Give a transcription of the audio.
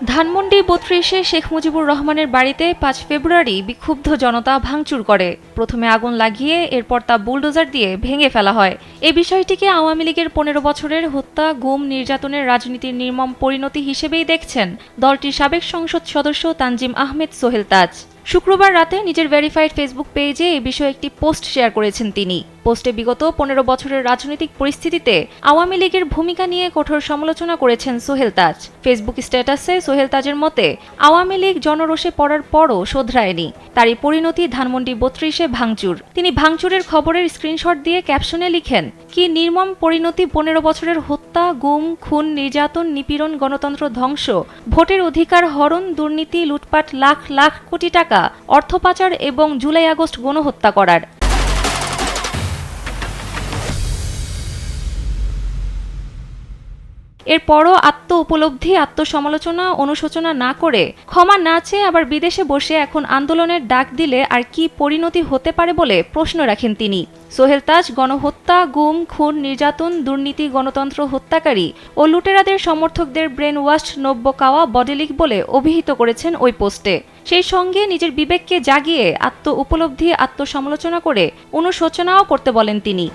ধানমন্ডি ৩২-এ শেখ মুজিবুর রহমানের বাড়িতে ৫ ফেব্রুয়ারি বিক্ষুব্ধ জনতা ভাঙচুর করে। প্রথমে আগুন লাগিয়ে এরপর তা বুলডোজার দিয়ে ভেঙে ফেলা হয়। এ বিষয়টিকে আওয়ামী লীগের ১৫ বছরের হত্যা, গুম, নির্যাতনের রাজনীতির নির্মম পরিণতি হিসেবেই দেখছেন দলটির সাবেক সংসদ সদস্য তানজিম আহমেদ সোহেল তাজ। শুক্রবার রাতে নিজের ভেরিফাইড ফেসবুক পেজে এ বিষয়ে একটি পোস্ট শেয়ার করেছেন তিনি। পোস্টে বিগত ১৫ বছরের রাজনৈতিক পরিস্থিতিতে আওয়ামী লীগের ভূমিকা নিয়ে কঠোর সমালোচনা করেছেন সোহেল তাজ। ফেসবুক স্ট্যাটাসে সোহেল তাজের মতে, আওয়ামী লীগ জনরোষে পড়ার পরও শোধরায়নি। তারই পরিণতি ধানমন্ডি ৩২-এ ভাঙচুর। তিনি ভাঙচুরের খবরের স্ক্রিনশট দিয়ে ক্যাপশনে লিখেন, কি নির্মম পরিণতি ১৫ বছরের হত্যা, গুম, খুন, নির্যাতন, নিপীড়ন, গণতন্ত্র ধ্বংস, ভোটের অধিকার হরণ, দুর্নীতি, লুটপাট, লাখ লাখ কোটি টাকা অর্থ পাচার এবং জুলাই-আগস্ট গণহত্যা করার। এরপরও উপলব্ধি, আত্মসমালোচনা, অনুশোচনা না করে, ক্ষমা না চেয়ে আবার বিদেশে বসে এখন আন্দোলনের ডাক দিলে আর কি পরিণতি হতে পারে বলে প্রশ্ন রাখেন তিনি। সোহেল তাজ গণহত্যা, গুম, খুন, নির্যাতন, দুর্নীতি, গণতন্ত্র হত্যাকারী ও লুটেরাদের সমর্থকদের ব্রেন ওয়াশড, নব্য কাওয়া বডিলিক বলে অভিহিত করেছেন ওই পোস্টে। সেই সঙ্গে নিজের বিবেককে জাগিয়ে উপলব্ধি, আত্মসমালোচনা করে অনুশোচনাও করতে বলেন তিনি।